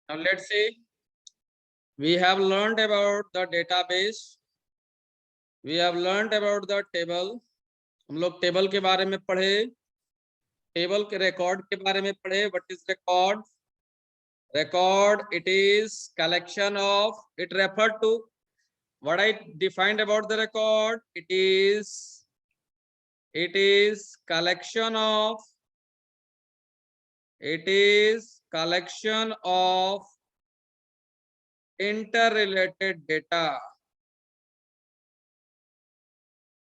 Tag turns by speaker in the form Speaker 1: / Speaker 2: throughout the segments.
Speaker 1: Now let's see. We have learned about the database. We have learned about the table. हम लोग table के बारे में पढ़े, टेबल के रिकॉर्ड के बारे में पढ़े. What is record? Record, it is collection of, it referred to what I defined about the record. It is collection of, it is collection of interrelated data.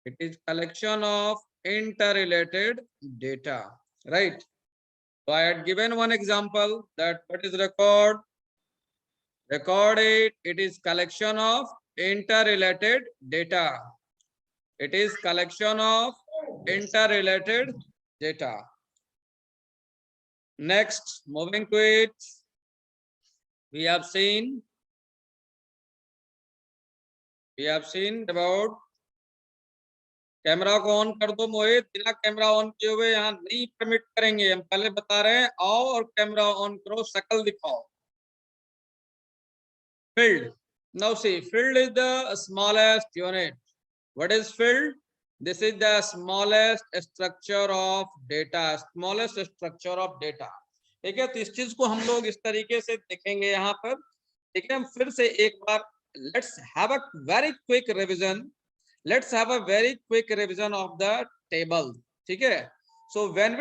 Speaker 1: It is collection of interrelated data, right? So I had given one example that what is record? Record it is collection of interrelated data. It is collection of interrelated data. Next, moving to it, we have seen about camera को on कर दो मोहित. बिना camera on किए हुए यहाँ नहीं permit करेंगे. हम पहले बता रहे हैं, आओ और कैमरा ऑन करो, शक्ल दिखाओ. Field. Now see, field is the smallest unit. What is field? This is the smallest structure of data. Smallest structure of data. ठीक है, तो इस चीज को हम लोग इस तरीके से देखेंगे यहाँ पर. ठीक है, हम फिर से एक बार let's have a very quick revision. Let's have a very quick revision of the table. ठीक है, so when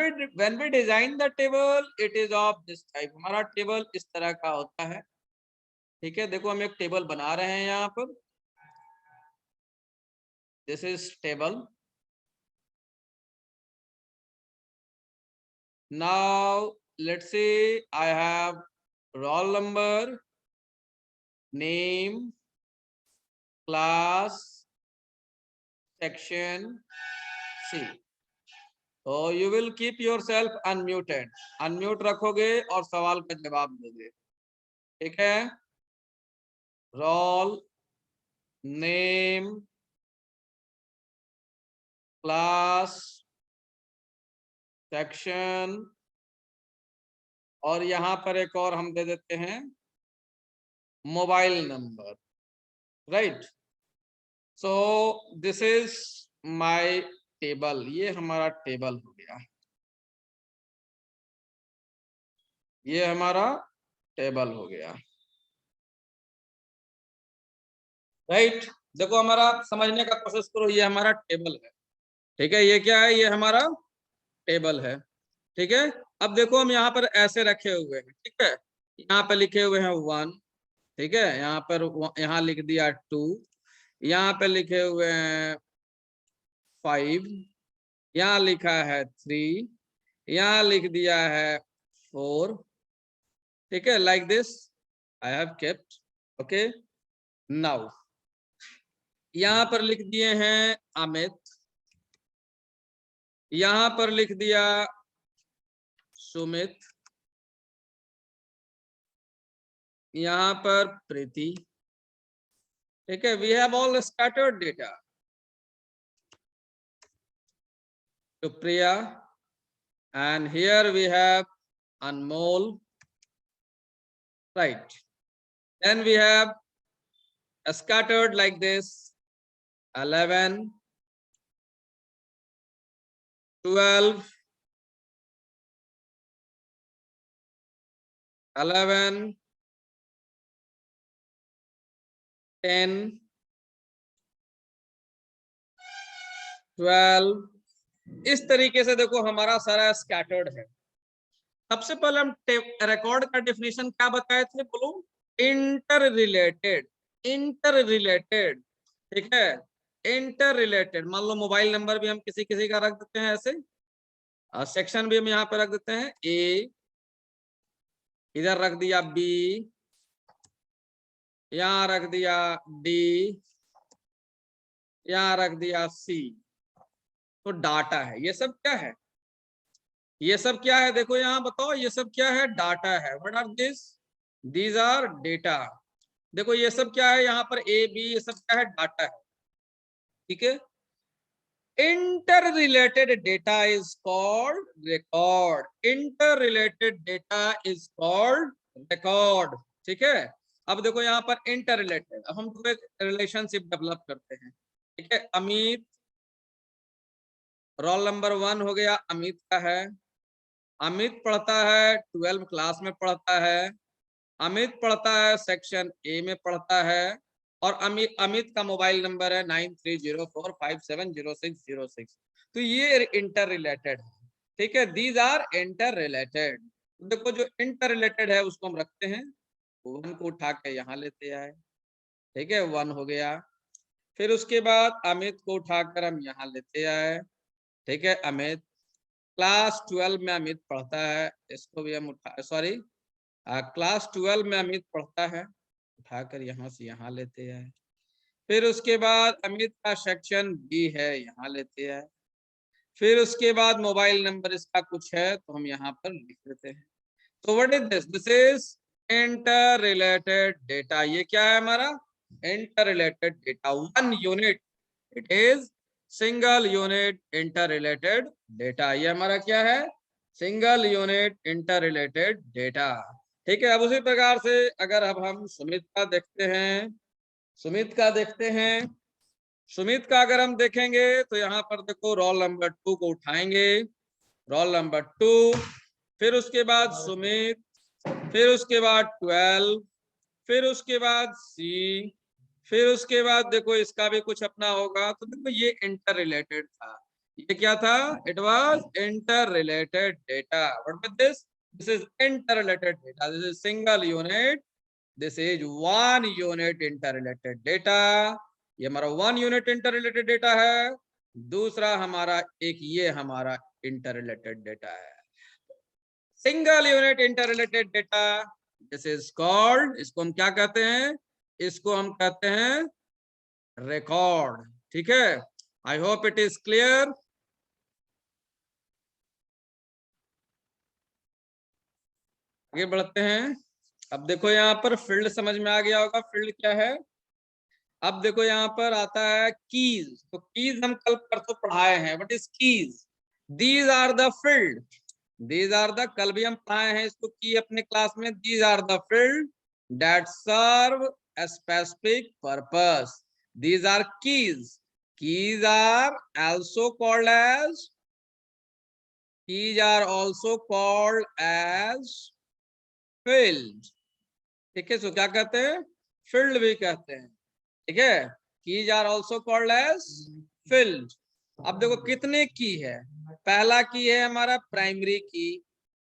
Speaker 1: we design the table, it is of this type. हमारा टेबल इस तरह का होता है. ठीक है, देखो हम एक टेबल बना रहे हैं यहाँ पर. This is table. Now let's say I have roll number, name, class, section, C. So you will keep yourself unmuted. Unmute रखोगे और सवाल का जवाब दोगे. ठीक है, roll, name, class, section, और यहाँ पर एक और हम दे देते हैं mobile number. Right, so this is my table. ये हमारा टेबल हो गया. ये हमारा टेबल हो गया. राइट, देखो हमारा समझने का कोशिश करो. ये हमारा टेबल है. ठीक है, ये क्या है? ये हमारा टेबल है. ठीक है, अब देखो हम यहाँ पर ऐसे रखे हुए हैं. ठीक है, यहाँ पे लिखे हुए हैं 1. ठीक है, यहाँ पर यहाँ लिख दिया 2. यहाँ पे लिखे हुए हैं 5. यहाँ लिखा है 3. यहाँ लिख दिया है 4. ठीक है, like this I have kept. Okay, now यहाँ पर लिख दिए हैं अमित. यहाँ पर लिख दिया सुमित. यहाँ पर प्रीति. ठीक है, we have all scattered data. तो Priya, and here we have Anmol. Right, then we have scattered like this 11, 12, 11, 10, 12. इस तरीके से देखो हमारा सारा स्कैटर्ड है. सबसे पहले हम रिकॉर्ड का डेफिनेशन क्या बताए थे? बोलो, इंटर रिलेटेड. Inter related. ठीक है, इंटर रिलेटेड. मान लो मोबाइल नंबर भी हम किसी किसी का रख देते हैं ऐसे. सेक्शन भी हम यहाँ पे रख देते हैं ए. इधर रख दिया बी. यहाँ रख दिया डी. यहाँ रख दिया सी. तो डाटा है. ये सब क्या है? ये सब क्या है? देखो यहाँ बताओ, ये सब क्या है? डाटा है. What are this? These are data. देखो ये सब क्या है? यहाँ पर ए बी, ये सब क्या है? डाटा है. ठीक है, inter related data is called record. Inter related data is called record. ठीक है। अब देखो यहाँ पर इंटर रिलेटेड, अब हम तो एक रिलेशनशिप डेवलप करते हैं, ठीक है। अमित, रोल नंबर 1 हो गया, अमित का है। अमित पढ़ता है 12 क्लास में पढ़ता है। अमित पढ़ता है सेक्शन ए में पढ़ता है। और अमित अमित का मोबाइल नंबर है 9304570606। तो ये इंटर रिलेटेड है, ठीक है। These are inter related. देखो जो इंटर रिलेटेड है उसको हम रखते हैं, 1 को उठा के यहाँ लेते आए, ठीक है, 1 हो गया। फिर उसके बाद अमित को उठाकर हम यहाँ लेते आए, ठीक है। अमित क्लास 12 में अमित पढ़ता है, इसको भी हम उठा, सॉरी, क्लास 12 में अमित पढ़ता है, उठाकर यहाँ से यहाँ लेते आए। फिर उसके बाद अमित का सेक्शन बी है, यहाँ लेते आए। फिर उसके बाद मोबाइल नंबर इसका कुछ है तो हम यहाँ पर लिख देते हैं। तो what is this? This is inter related data. ये क्या है हमारा? Inter related data, 1 unit, it is single unit inter related data. ये हमारा क्या है? Single unit inter related data, ठीक है। अब उसी प्रकार से अगर अब हम सुमित का देखते हैं, सुमित का देखते हैं, सुमित का अगर हम देखेंगे तो यहाँ पर देखो रोल नंबर 2 को उठाएंगे, रोल नंबर 2, फिर उसके बाद सुमित, फिर उसके बाद 12, फिर उसके बाद सी, फिर उसके बाद देखो इसका भी कुछ अपना होगा। तो देखो ये इंटर रिलेटेड था। ये क्या था? It was inter related data. What is this? This is inter related data, this is single unit, this is 1 unit inter related data. ये हमारा 1 यूनिट इंटर रिलेटेड डेटा है। दूसरा हमारा एक ये हमारा इंटर रिलेटेड डेटा है, single unit inter related data. This is called, इसको हम क्या कहते हैं? इसको हम कहते हैं रिकॉर्ड, ठीक है। I hope it is clear. आगे बढ़ते हैं। अब देखो यहाँ पर फील्ड समझ में आ गया होगा, फील्ड क्या है। अब देखो यहाँ पर आता है कीज। तो कीज हम कल परसों पढ़ाए हैं, what is keys? These are the field, these are the, कल भी हम पढ़ाए हैं इसको की अपने क्लास में। These are the field that serve a specific purpose. These are keys. Keys are also called as, keys are also called as field. ठीक है, सो क्या कहते हैं? फील्ड भी कहते हैं, ठीक है। Keys are also called as field. अब देखो कितने की है। पहला की है हमारा प्राइमरी की,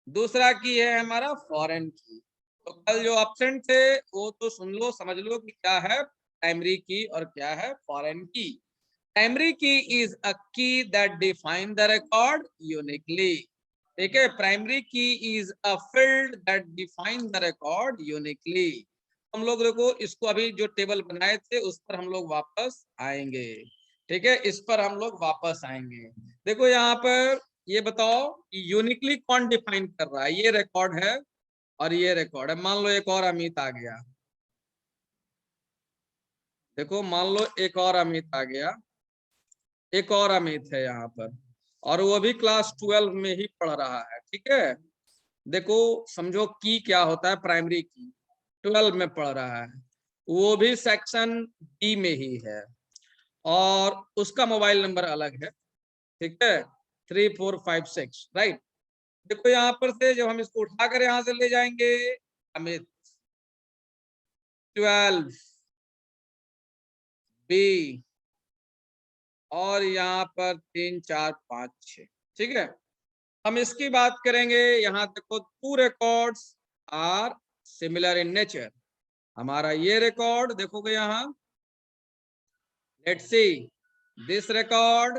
Speaker 1: दूसरा की है हमारा फॉरेन की। तो कल जो ऑप्शन थे वो तो सुन लो, समझ लो कि क्या है प्राइमरी की और क्या है फॉरेन की। प्राइमरी की इज अ की that define the record uniquely, ठीक है। प्राइमरी की is a field that define the record uniquely. हम लोग देखो इसको अभी जो टेबल बनाए थे उस पर हम लोग वापस आएंगे, ठीक है, इस पर हम लोग वापस आएंगे। देखो यहाँ पर ये बताओ कि यूनिकली कौन डिफाइन कर रहा है? ये रिकॉर्ड है और ये रिकॉर्ड है। मान लो एक और अमित आ गया, देखो मान लो एक और अमित आ गया, एक और अमित है यहाँ पर, और वो भी क्लास 12 में ही पढ़ रहा है, ठीक है। देखो समझो की क्या होता है, प्राइमरी की 12 में पढ़ रहा है, वो भी सेक्शन बी में ही है, और उसका मोबाइल नंबर अलग है, ठीक है, 3456, राइट। देखो यहाँ पर से जब हम इसको उठाकर यहाँ से ले जाएंगे, अमित 12 बी, और यहाँ पर 3 4 5 6, ठीक है। हम इसकी बात करेंगे। यहाँ देखो 2 records are similar in nature. हमारा ये रिकॉर्ड देखोगे यहाँ, let's see this record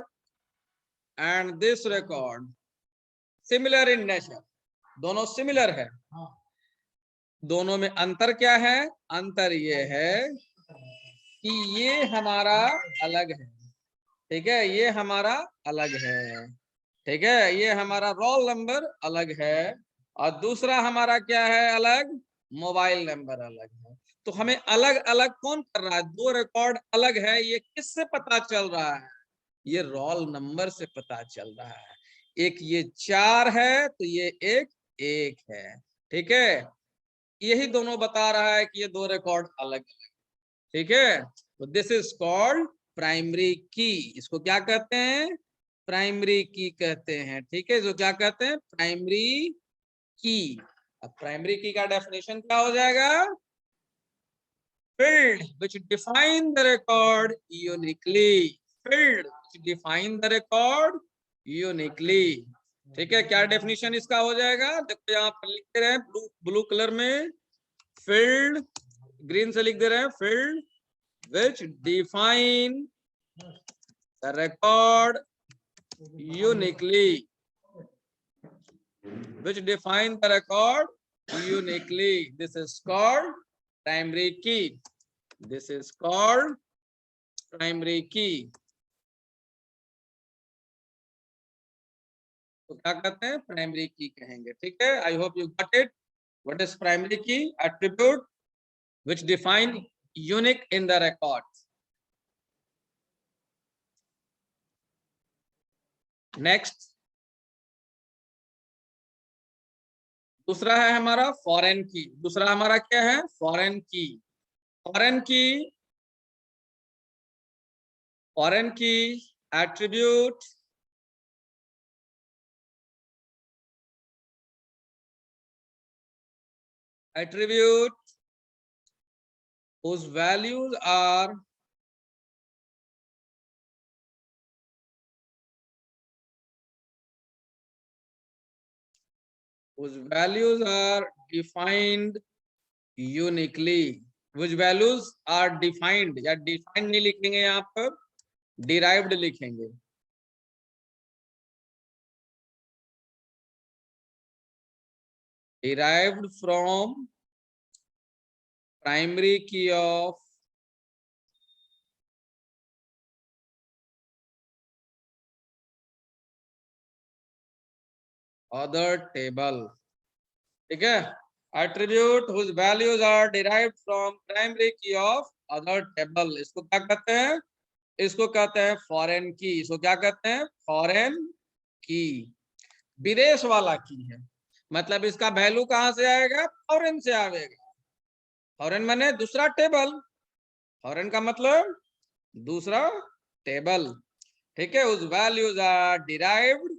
Speaker 1: and this record similar in nature, दोनों सिमिलर है। दोनों में अंतर क्या है? अंतर ये है कि ये हमारा अलग है, ठीक है, ये हमारा अलग है, ठीक है, ये हमारा रोल नंबर अलग है, और दूसरा हमारा क्या है अलग? मोबाइल नंबर अलग है। तो हमें अलग अलग कौन कर रहा है? 2 रिकॉर्ड अलग है, ये किससे पता चल रहा है? ये रोल नंबर से पता चल रहा है। एक ये 4 है तो ये एक 1 है, ठीक है। यही दोनों बता रहा है कि ये दो रिकॉर्ड अलग अलग, ठीक है। तो दिस इज कॉल्ड प्राइमरी की। इसको क्या कहते हैं? प्राइमरी की कहते हैं, ठीक है। जो क्या कहते हैं? प्राइमरी की। अब प्राइमरी की का डेफिनेशन क्या हो जाएगा? field which define the record uniquely, field which define the record uniquely, ठीक है। क्या डेफिनेशन इसका हो जाएगा? देखो यहाँ पर लिख दे रहे हैं ब्लू ब्लू कलर में, फील्ड, ग्रीन से लिख दे रहे हैं field which define the record uniquely, which define the record uniquely. This is called primary key. This is called primary key. तो क्या कहते हैं? प्राइमरी की कहेंगे, ठीक है। I hope you got it. What is primary key? Attribute which define unique in the record. Next, दूसरा है हमारा फॉरेन की। दूसरा हमारा क्या है? फॉरेन की। फॉरेन की, फॉरेन की attribute attribute whose values are defined uniquely, which values are defined, या defined नहीं लिखेंगे यहाँ पर, derived लिखेंगे। derived from primary key of other table, ठीक है। attribute whose values are derived from primary key of other table, इसको क्या कहते हैं? इसको कहते हैं फॉरेन की। इसको क्या कहते हैं? फॉरेन की। विदेश वाला की है, मतलब इसका वैल्यू कहां से आएगा? फॉरेन से आएगा। फॉरेन माने दूसरा टेबल, फॉरेन का मतलब दूसरा टेबल, ठीक है। उस values are derived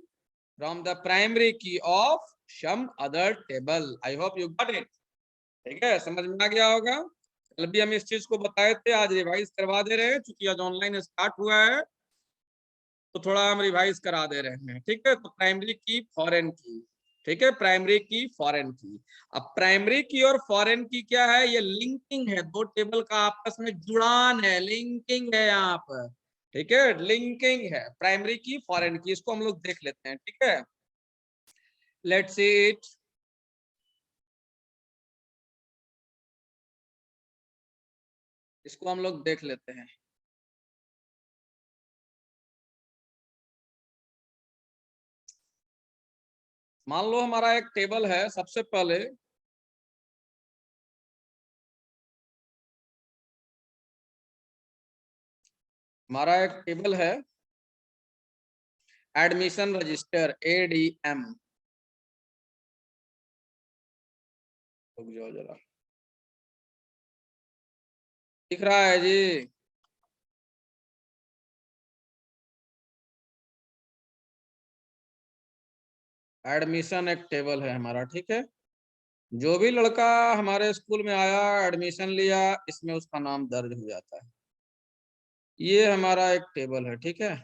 Speaker 1: from the primary key of some other table. I hope you got it, ठीक है। समझ में आ गया होगा। कल भी हम इस चीज को बताए थे, आज रिवाइज करवा दे रहे हैं, क्योंकि आज ऑनलाइन स्टार्ट हुआ है तो थोड़ा हम रिवाइज करा दे रहे हैं, ठीक है। तो प्राइमरी की, फॉरेन की, ठीक है। प्राइमरी की, फॉरेन की। अब प्राइमरी की और फॉरेन की क्या है? ये लिंकिंग है, दो टेबल का आपस में जुड़ान है, लिंकिंग है यहाँ पर, ठीक है। लिंकिंग है प्राइमरी की, फॉरेन की। इसको हम लोग देख लेते हैं, ठीक है। Let's see it. इसको हम लोग देख लेते हैं। मान लो हमारा एक टेबल है। सबसे पहले हमारा एक टेबल है, एडमिशन रजिस्टर, एडीएम। रुक जाओ जरा, दिख रहा है जी? एडमिशन एक टेबल है हमारा, ठीक है। जो भी लड़का हमारे स्कूल में आया, एडमिशन लिया, इसमें उसका नाम दर्ज हो जाता है। ये हमारा एक टेबल है, ठीक है।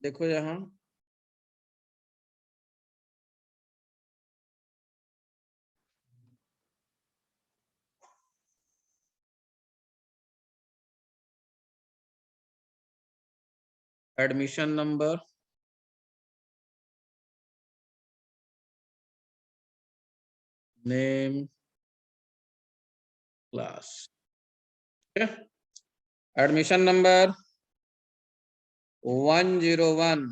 Speaker 1: देखो यहाँ admission number, name, class, admission number 101,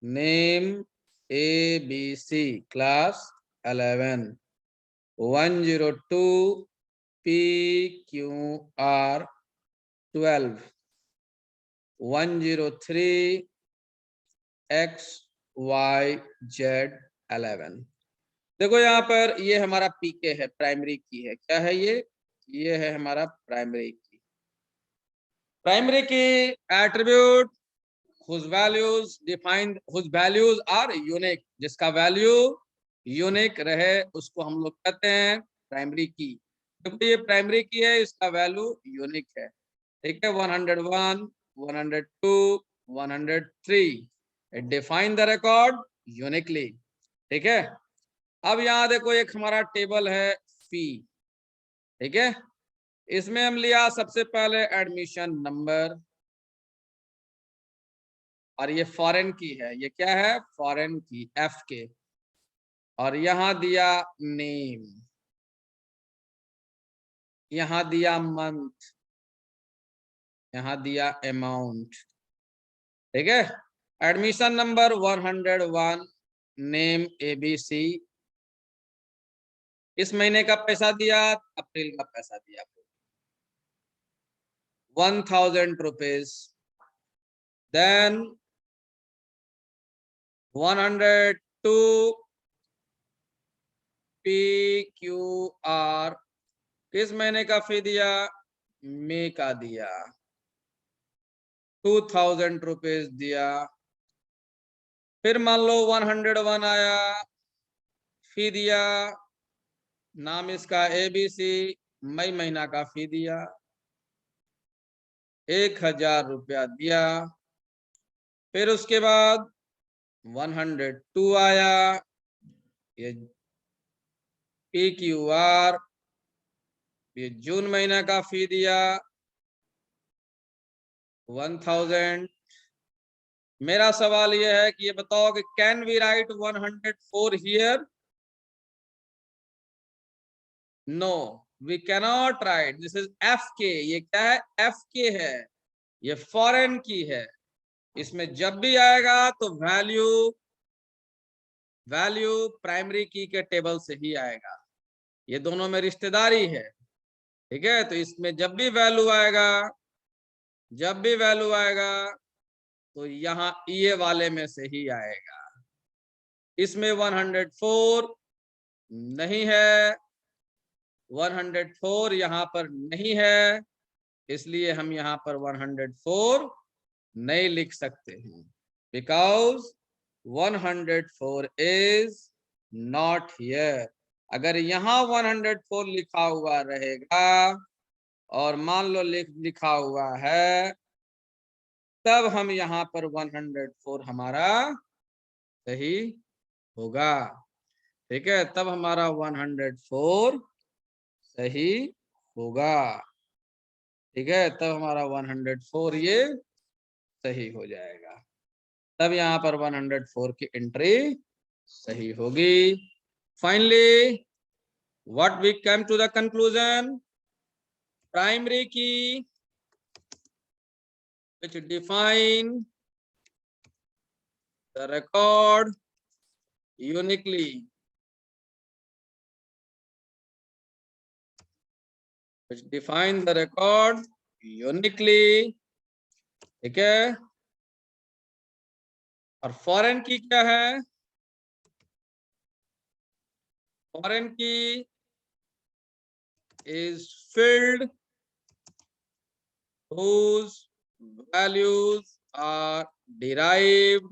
Speaker 1: name ABC, class 11, 102 PQR 12, 103 x y z 11। देखो यहाँ पर ये हमारा पीके है, प्राइमरी की है। क्या है ये है हमारा प्राइमरी की। Primary key attribute whose values are unique, जिसका वैल्यू यूनिक रहे उसको हम लोग कहते हैं प्राइमरी की। क्योंकि ये प्राइमरी की है, इसका वैल्यू यूनिक है। ठीक है, 101, 102, 103 डिफाइन द रिकॉर्ड यूनिकली। ठीक है, अब यहाँ देखो एक हमारा टेबल है फी। ठीक है, इसमें हम लिया सबसे पहले एडमिशन नंबर, और ये फॉरेन की है। ये क्या है? फॉरेन की, एफ के। और यहाँ दिया नेम, यहाँ दिया मंथ, यहाँ दिया अमाउंट। ठीक है, एडमिशन नंबर 101, नेम ABC। इस महीने का पैसा दिया, अप्रैल का पैसा दिया 1000 रुपीज। देन 102 PQR, किस महीने का फी दिया? मई का दिया, 2000 रुपीज दिया। फिर मान लो 101 आया, फी दिया, नाम इसका ABC, मई महीना का फी दिया, 1000 रुपया दिया। फिर उसके बाद 102 आया, ये PQR, ये जून महीना का फी दिया 1000। मेरा सवाल यह है कि ये बताओ कि can we write 104 here? No, we cannot write. This is F K. ये क्या है? एफ के है, ये फॉरेन की है। इसमें जब भी आएगा तो वैल्यू प्राइमरी की के टेबल से ही आएगा। ये दोनों में रिश्तेदारी है। ठीक है, तो इसमें जब भी वैल्यू आएगा तो यहाँ ये वाले में से ही आएगा। इसमें 104 नहीं है, 104 यहाँ पर नहीं है, इसलिए हम यहाँ पर 104 नहीं लिख सकते हैं, बिकॉज 104 इज नॉट हियर। अगर यहाँ 104 लिखा हुआ रहेगा और मान लो लिखा हुआ है, तब हम यहाँ पर 104 हमारा सही होगा। ठीक है, तब हमारा 104 सही होगा। ठीक है, तब हमारा 104 ये सही हो जाएगा। तब यहाँ पर 104 की एंट्री सही होगी। Finally what we come to the conclusion, primary key which define the record uniquely, which define the record uniquely। ठीक है, और फॉरेन की क्या है? फॉरेन की is filled whose values are derived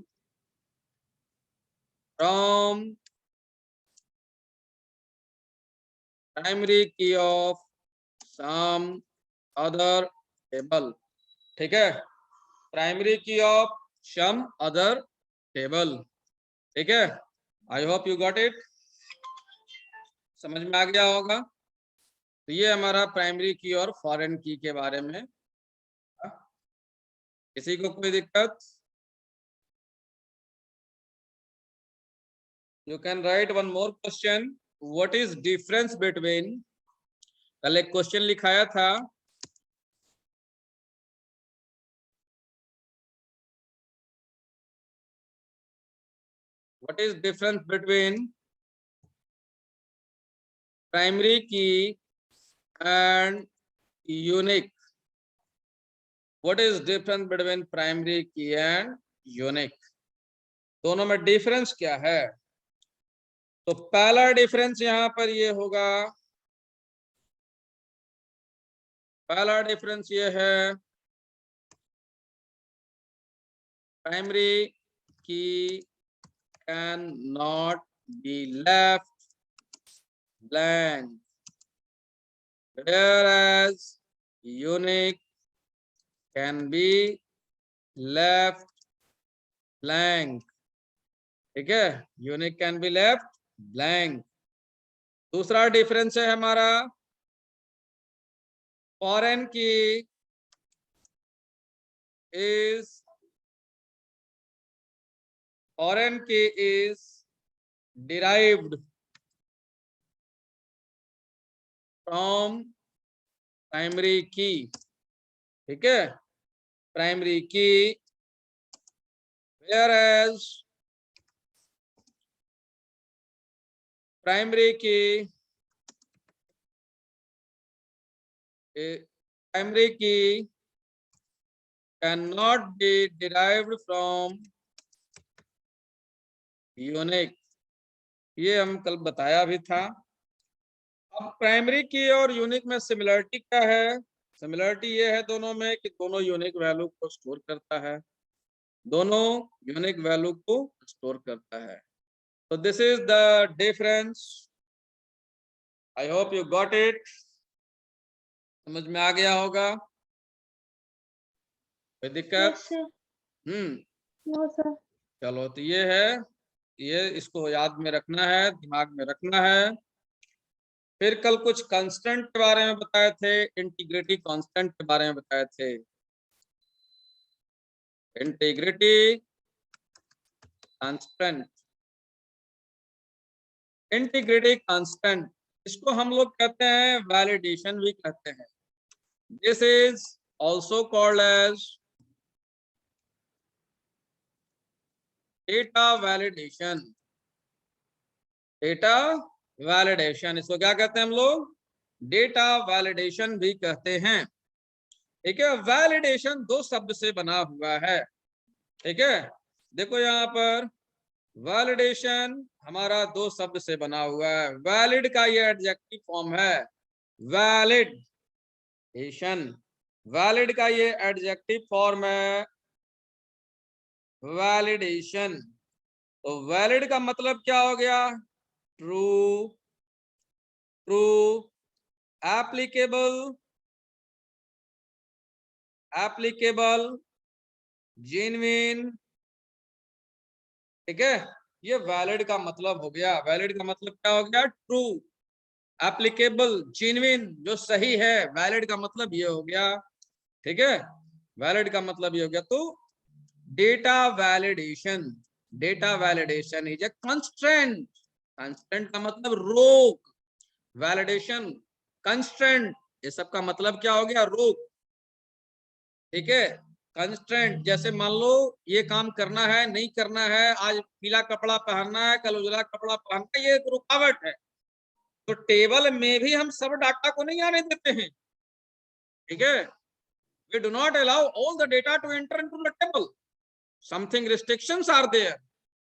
Speaker 1: from primary key of some other table। ठीक है, primary key of some other table. ठीक है, I hope you got it, समझ में आ गया होगा। तो ये हमारा प्राइमरी की और फॉरेन की के बारे में। किसी को कोई दिक्कत? You can write one more question, what is difference between, कल एक क्वेश्चन लिखाया था, what is difference between primary key and unique? What is difference between primary key and unique, दोनों में डिफरेंस क्या है? तो पहला डिफरेंस यहां पर ये होगा, पहला डिफरेंस ये है, प्राइमरी की can not be left blank, whereas unique can be left blank। ठीक है, unique can be left blank. दूसरा डिफरेंस है हमारा, फॉरेन की इज, फॉरेन की इज डिराइव्ड फ्रॉम प्राइमरी की। ठीक है, प्राइमरी की, whereas प्राइमरी की, प्राइमरी की can not be derived from unique, ये हम कल बताया भी था। अब प्राइमरी की और यूनिक में सिमिलरिटी क्या है? सिमिलरिटी ये है दोनों में कि दोनों यूनिक वैल्यू को स्टोर करता है, दोनों यूनिक वैल्यू को स्टोर करता है। तो this is the difference. I hope you got it, समझ में आ गया होगा, कोई दिक्कत? No sir. चलो, तो ये है, ये इसको याद में रखना है, दिमाग में रखना है। फिर कल कुछ कांस्टेंट के बारे में बताए थे, इंटीग्रिटी कांस्टेंट के बारे में बताए थे। इंटीग्रिटी कांस्टेंट, इंटीग्रिटी कांस्टेंट, इसको हम लोग कहते हैं वैलिडेशन भी कहते हैं। This is also called as data validation. Data validation, इसको क्या कहते हैं हम लोग? डेटा वैलिडेशन भी कहते हैं। ठीक है, वैलिडेशन दो शब्द से बना हुआ है। ठीक है, देखो यहाँ पर वैलिडेशन हमारा दो शब्द से बना हुआ है। वैलिड का ये एडजेक्टिव फॉर्म है, वैलिडेशन, वैलिड का ये एडजेक्टिव फॉर्म है वैलिडेशन। तो वैलिड का मतलब क्या हो गया? True, true, applicable, applicable, genuine. ठीक है, ये वैलिड का मतलब हो गया। वैलिड का मतलब क्या हो गया? ट्रू, एप्लीकेबल, जेन्युइन, जो सही है। वैलिड का मतलब ये हो गया। ठीक है, वैलिड का मतलब ये हो गया। तो data validation, data validation is a constraint, constraint का मतलब रोक, वैलिडेशन, कंस्ट्रेंट, ये सब का मतलब क्या हो गया? रोक। ठीक है, कंस्ट्रेंट, जैसे मान लो ये काम करना है, नहीं करना है, आज पीला कपड़ा पहनना है, कल उजला कपड़ा पहनना है, ये एक रुकावट है। तो टेबल में भी हम सब डाटा को नहीं आने देते हैं। ठीक है, we do not allow all the data to enter into the table, something restrictions are there।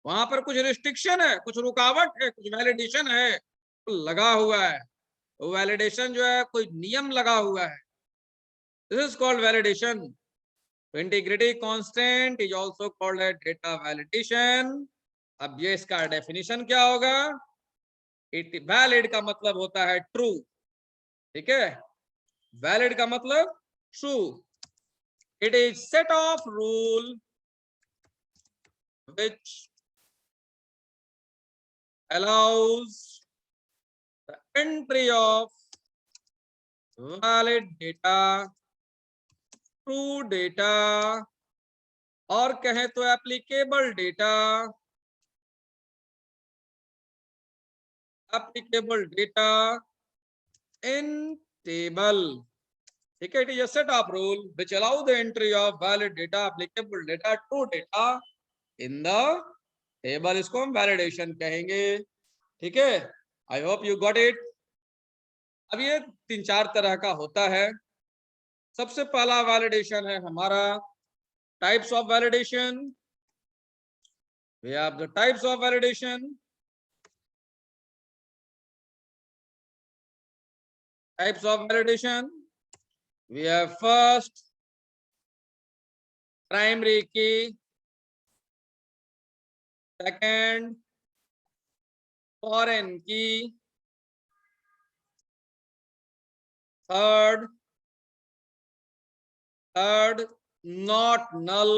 Speaker 1: वहां पर कुछ रिस्ट्रिक्शन है, कुछ रुकावट है, कुछ वैलिडेशन है, तो लगा हुआ है। तो वैलिडेशन जो है, कोई नियम लगा हुआ है। This is called validation. Integrity constant is also called a data validation. अब ये इसका डेफिनेशन क्या होगा? इट वैलिड का मतलब होता है ट्रू। ठीक है, वैलिड का मतलब true. It is set of rule which allows the entry of valid data, true data, और कहें तो एप्लीकेबल डेटा, एप्लीकेबल डेटा इन टेबल। ठीक है, it is a set of rule which allow the entry of valid data, applicable data, true data in the table। इसको हम validation कहेंगे। ठीक है, I hope you got it. अब ये तीन चार तरह का होता है। सबसे पहला वैलिडेशन है हमारा types of validation. We have the types of validation. Types of validation. We have first primary key, second foreign key, third not null,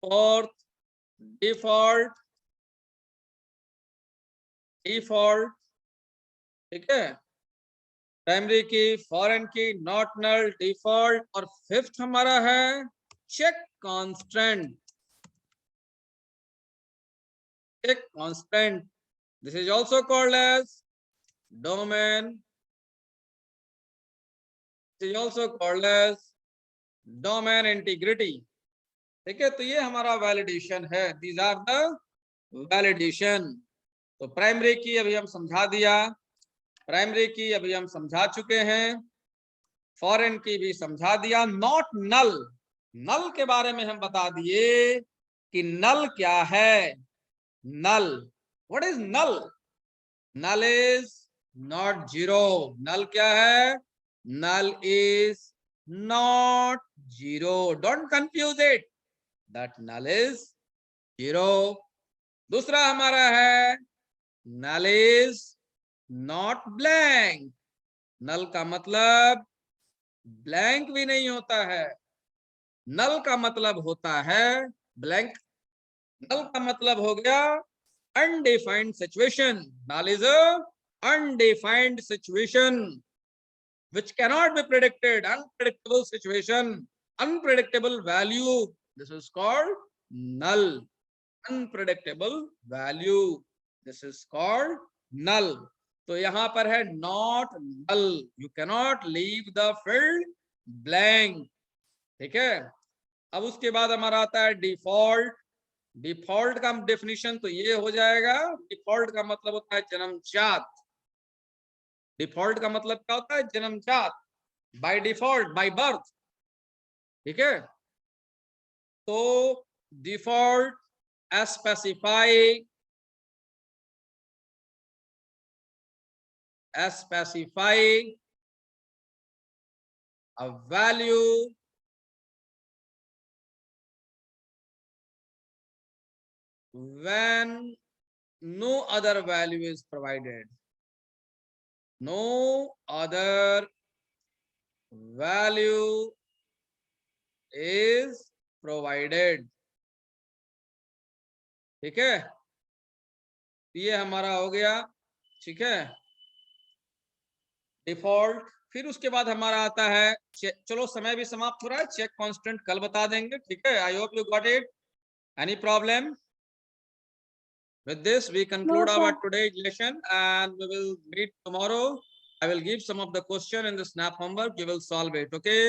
Speaker 1: fourth default, ठीक है, primary key, foreign key, not null, default, और fifth हमारा है check constant. Check constant, this is also called as domain, this is also called as domain integrity. ठीक है, तो ये हमारा वैलिडेशन है। These are the validation. तो प्राइमरी की अभी हम समझा दिया, प्राइमरी की अभी हम समझा चुके हैं, फॉरेन की भी समझा दिया। नॉट नल, नल के बारे में हम बता दिए कि नल क्या है। Null, what is null? Null is not zero. Null क्या है? Null is not zero. Don't confuse it, that null is zero. दूसरा हमारा है null is not blank. Null का मतलब ब्लैंक भी नहीं होता है। नल का मतलब होता है ब्लैंक। नल का मतलब हो गया undefined situation. Null is a undefined situation which cannot be predicted, unpredictable situation, unpredictable value. This is called null. Unpredictable value, this is called null. तो यहां पर है not null, you cannot leave the field blank। ठीक है, अब उसके बाद हमारा आता है डिफॉल्ट। डिफॉल्ट का डेफिनेशन तो ये हो जाएगा, डिफॉल्ट का मतलब होता है जन्मजात। डिफॉल्ट का मतलब क्या होता है? जन्मजात, बाय डिफॉल्ट, बाय बर्थ। ठीक है, तो default specify a value when no other value is provided. No other value is provided। ठीक है, ये हमारा हो गया। ठीक है, डिफॉल्ट। फिर उसके बाद हमारा आता है, चलो समय भी समाप्त हो रहा है, चेक कांस्टेंट कल बता देंगे। ठीक है, I hope you got it. Any problem? With this, we conclude our today's lesson, and we will meet tomorrow. I will give some of the question in the snap homework. You will solve it. Okay.